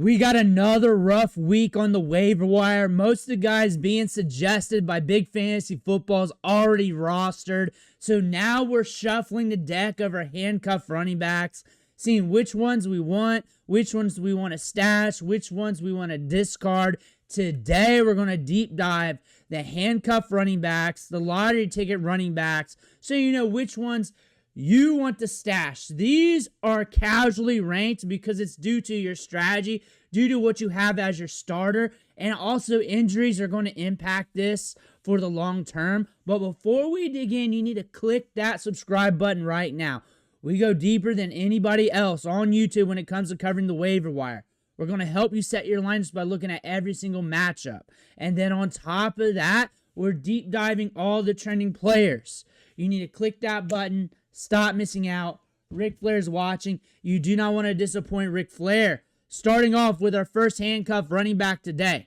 We got another rough week on the waiver wire. Most of the guys being suggested by Big Fantasy Football's already rostered. So now we're shuffling the deck of our handcuff running backs, seeing which ones we want, which ones we want to stash, which ones we want to discard. Today we're going to deep dive the handcuff running backs, the lottery ticket running backs, so you know which ones you want to stash. These are casually ranked because it's due to your strategy, due to what you have as your starter, and also injuries are going to impact this for the long term. But before we dig in, you need to click that subscribe button right now. We go deeper than anybody else on YouTube when it comes to covering the waiver wire. We're going to help you set your lineups by looking at every single matchup. And then on top of that, we're deep diving all the trending players. You need to click that button. Stop missing out. Ric Flair's watching. You do not want to disappoint Ric Flair. Starting off with our first handcuff running back today,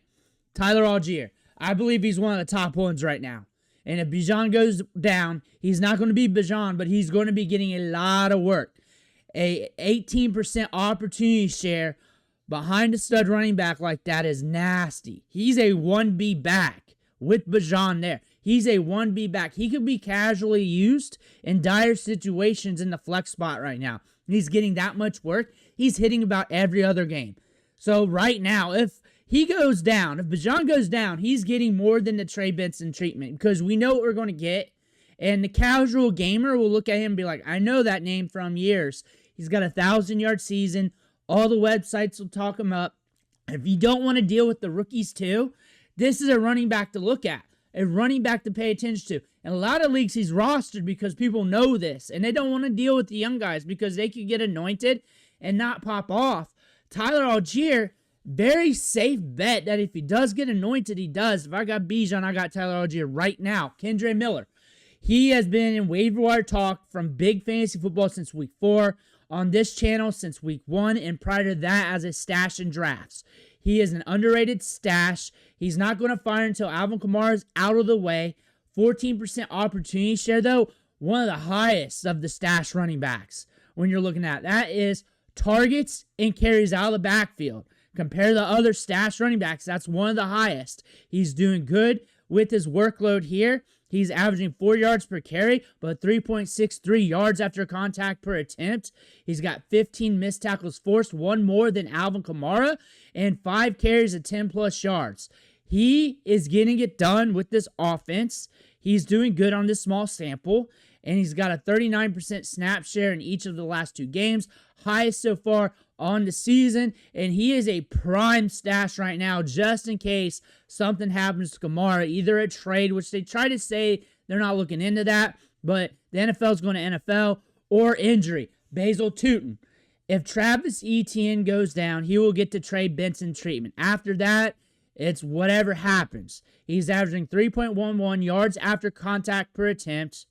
Tyler Allgeier. I believe he's one of the top ones right now. And if Bijan goes down, he's not going to be Bijan, but he's going to be getting a lot of work. A 18% opportunity share behind a stud running back like that is nasty. He's a 1B back with Bijan there. He's a 1B back. He could be casually used in dire situations in the flex spot right now. He's getting that much work. He's hitting about every other game. So right now, if he goes down, if Bijan goes down, he's getting more than the Trey Benson treatment because we know what we're going to get. And the casual gamer will look at him and be like, I know that name from years. He's got a 1,000-yard season. All the websites will talk him up. If you don't want to deal with the rookies too, this is a running back to look at. A running back to pay attention to. In a lot of leagues, he's rostered because people know this, and they don't want to deal with the young guys because they could get anointed and not pop off. Tyler Allgeier, very safe bet that if he does get anointed, he does. If I got Bijan, I got Tyler Allgeier right now. Kendre Miller. He has been in waiver wire talk from Big Fantasy Football since week 4, on this channel since week 1, and prior to that as a stash in drafts. He is an underrated stash. He's not going to fire until Alvin Kamara is out of the way. 14% opportunity share, though, one of the highest of the stash running backs when you're looking at. That is targets and carries out of the backfield. Compare the other stash running backs, that's one of the highest. He's doing good with his workload here. He's averaging 4 yards per carry, but 3.63 yards after contact per attempt. He's got 15 missed tackles forced, one more than Alvin Kamara, and 5 carries of 10-plus yards. He is getting it done with this offense. He's doing good on this small sample, and he's got a 39% snap share in each of the last 2 games, highest so far on the season, and he is a prime stash right now just in case something happens to Kamara, either a trade, which they try to say they're not looking into that, but the NFL is going to NFL, or injury. Basil Tuten. If Travis Etienne goes down, he will get the Trey Benson treatment. After that, it's whatever happens. He's averaging 3.11 yards after contact per attempt.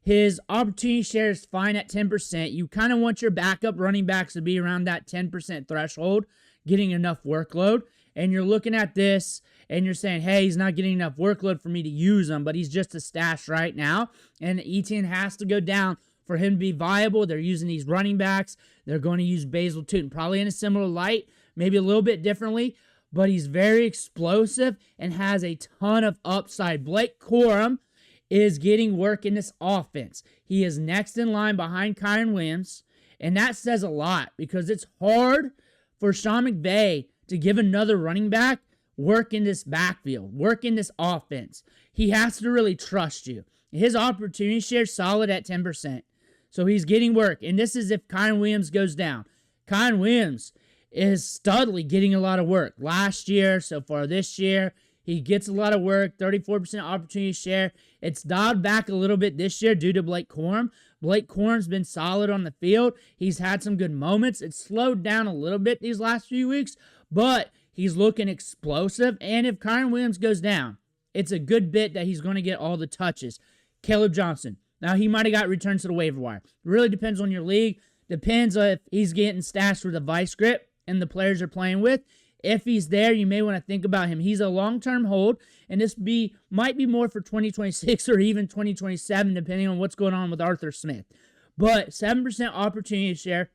His opportunity share is fine at 10%. You kind of want your backup running backs to be around that 10% threshold, getting enough workload. And you're looking at this and you're saying, hey, he's not getting enough workload for me to use him, but he's just a stash right now. And Etienne has to go down for him to be viable. They're using these running backs. They're going to use Basil Tuten, probably in a similar light, maybe a little bit differently, but he's very explosive and has a ton of upside. Blake Corum is getting work in this offense. He is next in line behind Kyren Williams, and that says a lot because it's hard for Sean McVay to give another running back work in this backfield, work in this offense. He has to really trust you. His opportunity share is solid at 10%, so he's getting work, and this is if Kyren Williams goes down. Kyren Williams is studly getting a lot of work. Last year, so far this year, he gets a lot of work, 34% opportunity share. It's dialed back a little bit this year due to Blake Corum. Blake Corum's been solid on the field. He's had some good moments. It's slowed down a little bit these last few weeks, but he's looking explosive. And if Kyren Williams goes down, it's a good bit that he's going to get all the touches. Caleb Johnson. Now, he might have got returned to the waiver wire. It really depends on your league. Depends on if he's getting stashed for the vice grip and the players are playing with. If he's there, you may want to think about him. He's a long-term hold, and this might be more for 2026 or even 2027, depending on what's going on with Arthur Smith. But 7% opportunity share,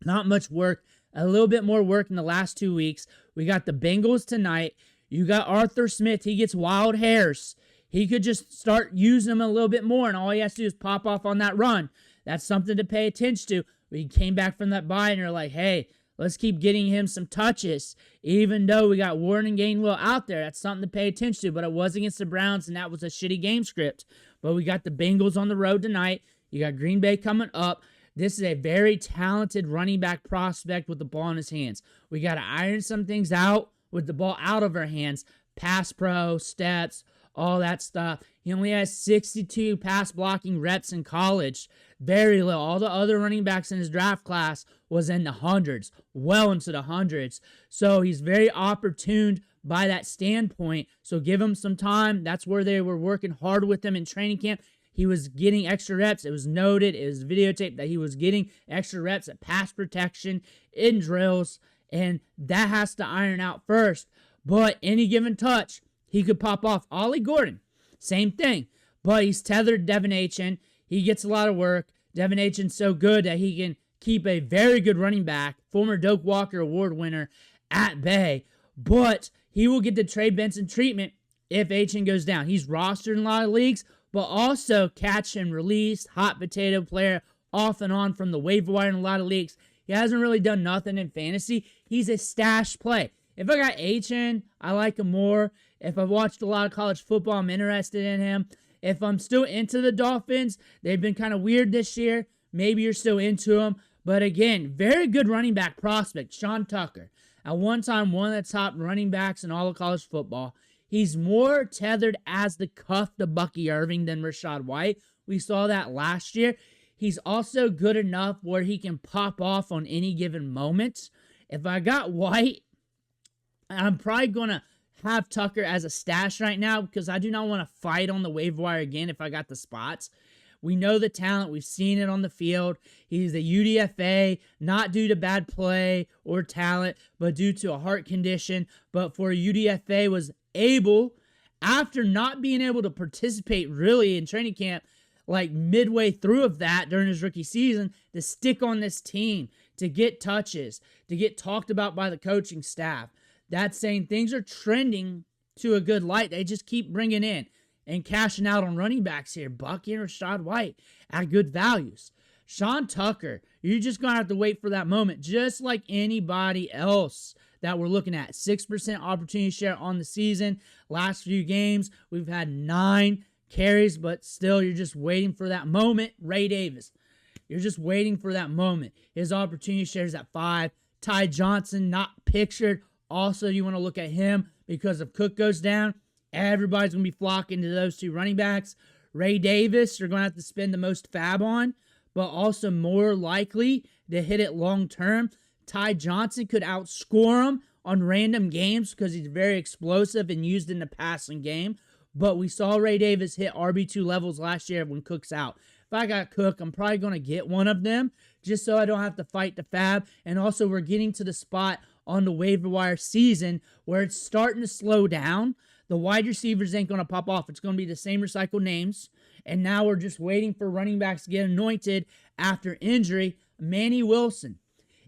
not much work. a little bit more work in the last 2 weeks. We got the Bengals tonight. You got Arthur Smith. He gets wild hairs. He could just start using them a little bit more, and all he has to do is pop off on that run. That's something to pay attention to. We came back from that bye, and you're like, hey, let's keep getting him some touches. Even though we got Warren and Gainwell out there, that's something to pay attention to. But it was against the Browns, and that was a shitty game script. But we got the Bengals on the road tonight. You got Green Bay coming up. This is a very talented running back prospect with the ball in his hands. We got to iron some things out with the ball out of our hands. Pass pro, steps, all that stuff. He only has 62 pass blocking reps in college. Very little. All the other running backs in his draft class was in the hundreds, well into the hundreds. So he's very opportune by that standpoint. So give him some time. That's where they were working hard with him in training camp. He was getting extra reps. It was noted. It was videotaped that he was getting extra reps at pass protection in drills. And that has to iron out first. But any given touch, he could pop off. Ollie Gordon, same thing. But he's tethered Devin Achan. He gets a lot of work. Devin Achan's so good that he can keep a very good running back, former Doak Walker Award winner, at bay. But he will get the Trey Benson treatment if Achan goes down. He's rostered in a lot of leagues, but also catch and release, hot potato player off and on from the waiver wire in a lot of leagues. He hasn't really done nothing in fantasy. He's a stash play. If I got Achan, I like him more. If I've watched a lot of college football, I'm interested in him. If I'm still into the Dolphins, they've been kind of weird this year. Maybe you're still into them. But again, very good running back prospect, Sean Tucker. At one time, one of the top running backs in all of college football. He's more tethered as the cuff to Bucky Irving than Rachaad White. We saw that last year. He's also good enough where he can pop off on any given moment. If I got White, I'm probably going to have Tucker as a stash right now because I do not want to fight on the waiver wire again if I got the spots. We know the talent. We've seen it on the field. He's a UDFA, not due to bad play or talent, but due to a heart condition. But for a UDFA, was able, after not being able to participate really in training camp, like midway through of that during his rookie season, to stick on this team, to get touches, to get talked about by the coaching staff. That's saying things are trending to a good light. They just keep bringing in and cashing out on running backs here. Bucky and Rachaad White at good values. Sean Tucker, you're just going to have to wait for that moment, just like anybody else that we're looking at. 6% opportunity share on the season. Last few games, we've had 9 carries, but still you're just waiting for that moment. Ray Davis, you're just waiting for that moment. His opportunity share is at 5. Ty Johnson, not pictured. Also, you want to look at him because if Cook goes down, everybody's going to be flocking to those 2 running backs. Ray Davis, you're going to have to spend the most fab on, but also more likely to hit it long term. Ty Johnson could outscore him on random games because he's very explosive and used in the passing game. But we saw Ray Davis hit RB2 levels last year when Cook's out. If I got Cook, I'm probably going to get one of them just so I don't have to fight the fab. And also, we're getting to the spot on the waiver wire season where it's starting to slow down. The wide receivers ain't going to pop off. It's going to be the same recycled names. And now we're just waiting for running backs to get anointed after injury. Manny Wilson.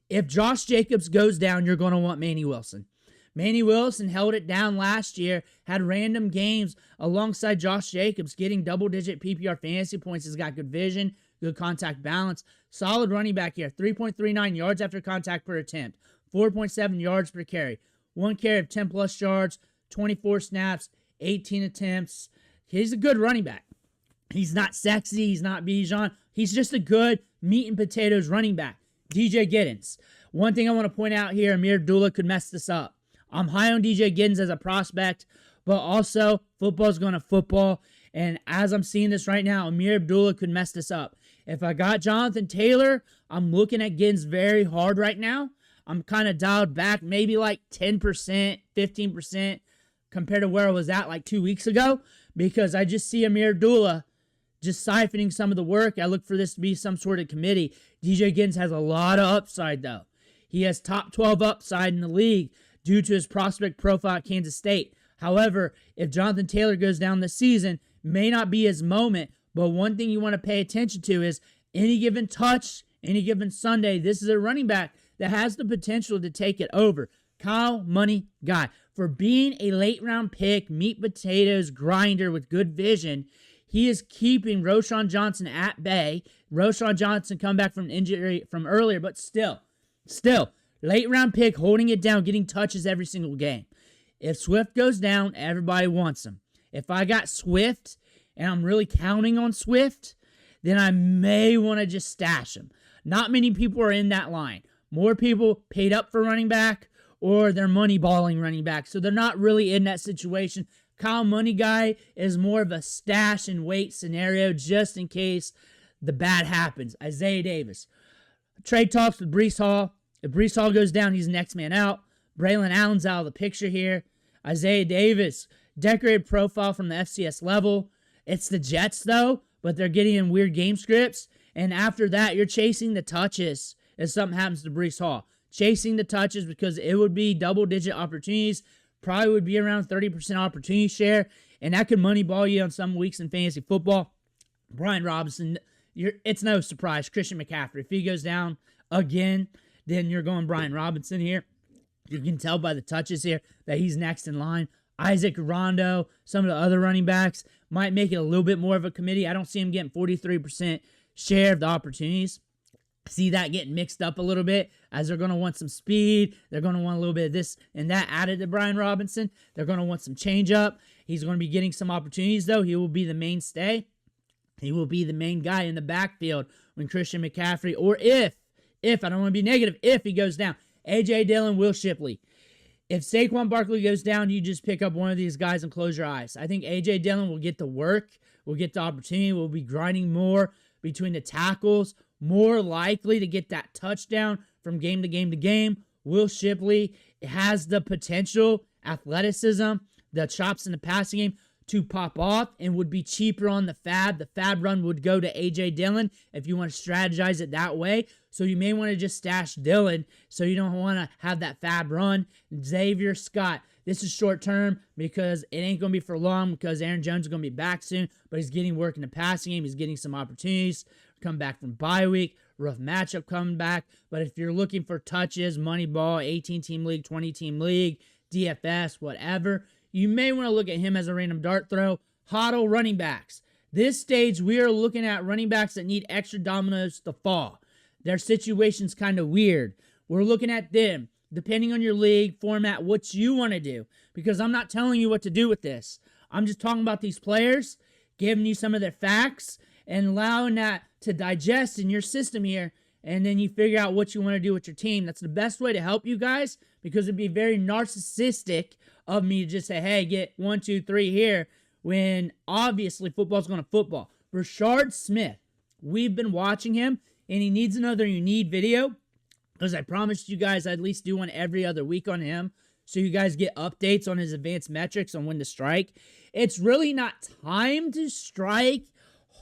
If Josh Jacobs goes down, you're going to want Manny Wilson. Manny Wilson held it down last year, had random games alongside Josh Jacobs, getting double-digit PPR fantasy points. He's got good vision, good contact balance. Solid running back here. 3.39 yards after contact per attempt. 4.7 yards per carry. 1 carry of 10-plus yards. 24 snaps. 18 attempts. He's a good running back. He's not sexy. He's not Bijan. He's just a good meat and potatoes running back. DJ Giddens. One thing I want to point out here, Amir Abdullah could mess this up. I'm high on DJ Giddens as a prospect, but also football's going to football. And as I'm seeing this right now, Amir Abdullah could mess this up. If I got Jonathan Taylor, I'm looking at Giddens very hard right now. I'm kind of dialed back, maybe like 10%, 15% compared to where I was at like 2 weeks ago, because I just see Amir Abdullah just siphoning some of the work. I look for this to be some sort of committee. DJ Giddens has a lot of upside, though. He has top 12 upside in the league due to his prospect profile at Kansas State. However, if Jonathan Taylor goes down this season, may not be his moment, but one thing you want to pay attention to is any given touch, any given Sunday, this is a running back that has the potential to take it over. Kyle Monangai, for being a late-round pick, meat potatoes grinder with good vision, he is keeping Roschon Johnson at bay. Roschon Johnson come back from an injury from earlier, but still, late-round pick, holding it down, getting touches every single game. If Swift goes down, everybody wants him. If I got Swift, and I'm really counting on Swift, then I may want to just stash him. Not many people are in that line. More people paid up for running back, or they're money balling running back. So they're not really in that situation. Kyle Monangai is more of a stash and wait scenario just in case the bad happens. Isaiah Davis. Trade talks with Breece Hall. If Breece Hall goes down, he's the next man out. Braylon Allen's out of the picture here. Isaiah Davis, decorated profile from the FCS level. It's the Jets, though, but they're getting in weird game scripts. And after that, you're chasing the touches if something happens to Breece Hall. Chasing the touches because it would be double-digit opportunities. Probably would be around 30% opportunity share. And that could money ball you on some weeks in fantasy football. Brian Robinson, it's no surprise. Christian McCaffrey, if he goes down again, then you're going Brian Robinson here. You can tell by the touches here that he's next in line. Isaac Guerendo, some of the other running backs might make it a little bit more of a committee. I don't see him getting 43% share of the opportunities. See that getting mixed up a little bit as they're going to want some speed. They're going to want a little bit of this and that added to Brian Robinson. They're going to want some change up. He's going to be getting some opportunities, though. He will be the mainstay. He will be the main guy in the backfield when Christian McCaffrey, or if I don't want to be negative, if he goes down. A.J. Dillon, Will Shipley. If Saquon Barkley goes down, you just pick up one of these guys and close your eyes. I think A.J. Dillon will get the work, will get the opportunity, will be grinding more between the tackles, more likely to get that touchdown from game to game to game. Will Shipley has the potential, athleticism, the chops in the passing game to pop off and would be cheaper on the fab. The fab run would go to A.J. Dillon if you want to strategize it that way. So you may want to just stash Dillon so you don't want to have that fab run. Zavier Scott. This is short term because it ain't going to be for long because Aaron Jones is going to be back soon, but he's getting work in the passing game. He's getting some opportunities. Come back from bye week. Rough matchup coming back. But if you're looking for touches, money ball, 18-team league, 20-team league, DFS, whatever, you may want to look at him as a random dart throw. Huddle running backs. This stage, we are looking at running backs that need extra dominoes to fall. Their situation's kind of weird. We're looking at them, depending on your league format, what you want to do. Because I'm not telling you what to do with this. I'm just talking about these players, giving you some of their facts, and allowing that to digest in your system here. And then you figure out what you want to do with your team. That's the best way to help you guys, because it'd be very narcissistic of me to just say, hey, get 1, 2, 3 here, when obviously football's going to football. Brashard Smith, we've been watching him, and he needs another You Need video, because I promised you guys I'd at least do one every other week on him, so you guys get updates on his advanced metrics on when to strike. It's really not time to strike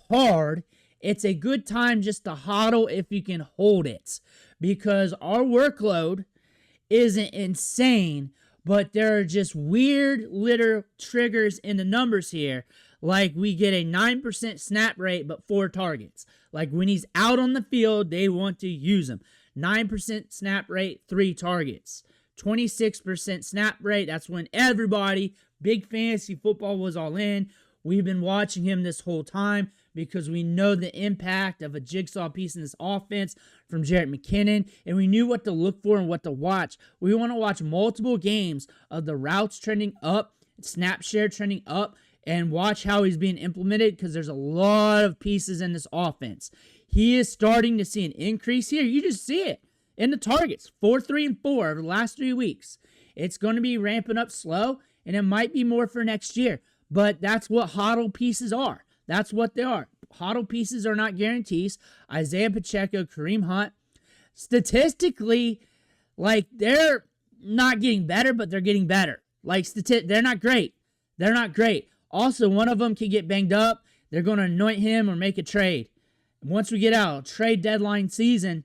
hard. It's a good time just to hodl if you can hold it, because our workload isn't insane, but there are just weird little triggers in the numbers here. Like we get a 9% snap rate, but 4 targets. Like when he's out on the field, they want to use him. 9% snap rate, 3 targets. 26% snap rate, that's when everybody, big fantasy football was all in. We've been watching him this whole time because we know the impact of a jigsaw piece in this offense from Jerick McKinnon, and we knew what to look for and what to watch. We want to watch multiple games of the routes trending up, snap share trending up, and watch how he's being implemented, because there's a lot of pieces in this offense. He is starting to see an increase here. You just see it in the targets, 4, 3, and 4 over the last 3 weeks. It's going to be ramping up slow, and it might be more for next year. But that's what hodl pieces are. That's what they are. Hodl pieces are not guarantees. Isaiah Pacheco, Kareem Hunt, statistically, like, they're not getting better, but they're getting better. Like, they're not great. They're not great. Also, one of them can get banged up. They're going to anoint him or make a trade. Once we get out, trade deadline season,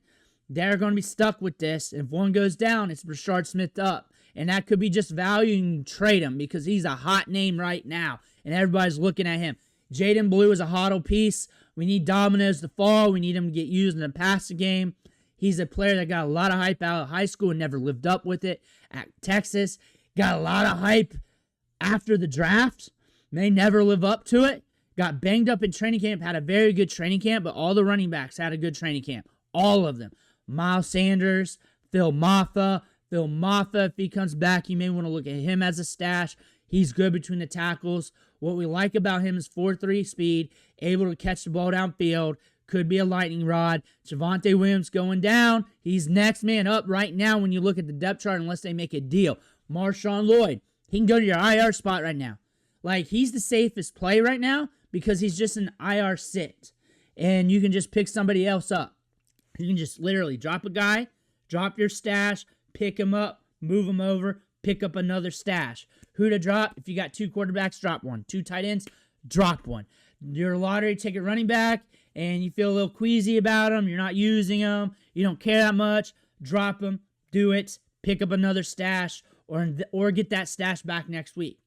they're going to be stuck with this. If one goes down, it's Brashard Smith up. And that could be just value and trade him because he's a hot name right now. And everybody's looking at him. Jaydon Blue is a hodl piece. We need dominoes to fall. We need him to get used in the passing game. He's a player that got a lot of hype out of high school and never lived up with it. At Texas, got a lot of hype after the draft. May never live up to it. Got banged up in training camp, had a very good training camp, but all the running backs had a good training camp. All of them. Miles Sanders, Phil Maffa. Phil Maffa, if he comes back, you may want to look at him as a stash. He's good between the tackles. What we like about him is 4.3 speed, able to catch the ball downfield, could be a lightning rod. Javonte Williams going down. He's next man up right now when you look at the depth chart unless they make a deal. MarShawn Lloyd, he can go to your IR spot right now. Like, he's the safest play right now because he's just an IR sit. And you can just pick somebody else up. You can just literally drop a guy, drop your stash, pick him up, move him over, pick up another stash. Who to drop? If you got 2 quarterbacks, drop one. 2 tight ends, drop one. Your lottery ticket running back, and you feel a little queasy about them, you're not using them, you don't care that much, drop them, do it, pick up another stash, or get that stash back next week.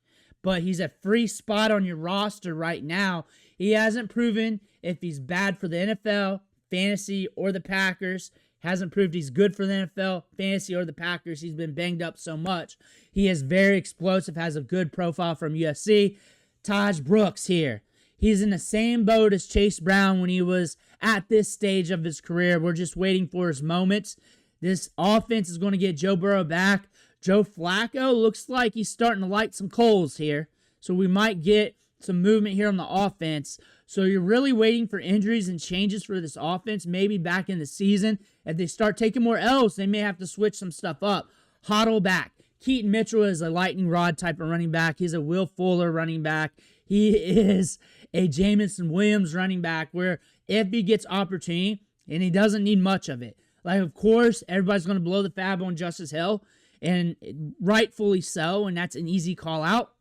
But he's a free spot on your roster right now. He hasn't proven if he's bad for the NFL, fantasy, or the Packers. Hasn't proved he's good for the NFL, fantasy, or the Packers. He's been banged up so much. He is very explosive, has a good profile from USC. Tahj Brooks here. He's in the same boat as Chase Brown when he was at this stage of his career. We're just waiting for his moments. This offense is going to get Joe Burrow back. Joe Flacco looks like he's starting to light some coals here. So we might get some movement here on the offense. So you're really waiting for injuries and changes for this offense, maybe back in the season. If they start taking more L's, they may have to switch some stuff up. Huddle back. Keaton Mitchell is a lightning rod type of running back. He's a Will Fuller running back. He is a Jameson Williams running back where if he gets opportunity, and he doesn't need much of it. Like, of course, everybody's going to blow the fab on Justice Hill, and rightfully so, and that's an easy call out.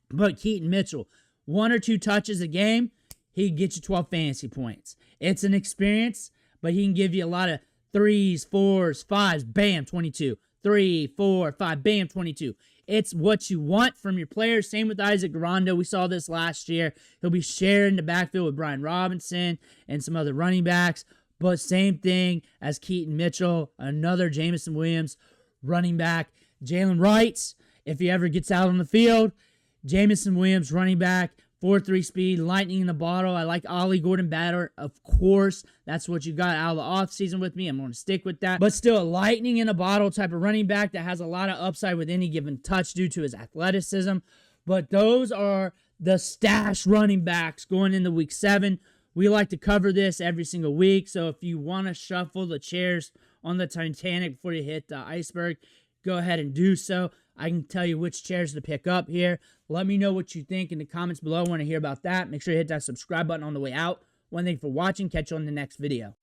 But Keaton Mitchell, 1 or 2 touches a game, he can get you 12 fantasy points. It's an experience, but he can give you a lot of 3s, 4s, 5s, bam, 22. 3, 4, 5, bam, 22. It's what you want from your players. Same with Isaac Guerendo. We saw this last year. He'll be sharing the backfield with Brian Robinson and some other running backs. But same thing as Keaton Mitchell, another Jameson Williams running back. Jaylen Wright, if he ever gets out on the field. Jameson Williams running back. 4.3 speed, lightning in the bottle. I like Ollie Gordon better, of course. That's what you got out of the offseason with me. I'm going to stick with that. But still, a lightning in a bottle type of running back that has a lot of upside with any given touch due to his athleticism. But those are the stash running backs going into week 7. We like to cover this every single week. So if you want to shuffle the chairs on the Titanic before you hit the iceberg, go ahead and do so. I can tell you which chairs to pick up here. Let me know what you think in the comments below. I want to hear about that. Make sure you hit that subscribe button on the way out. One thing for watching. Catch you on the next video.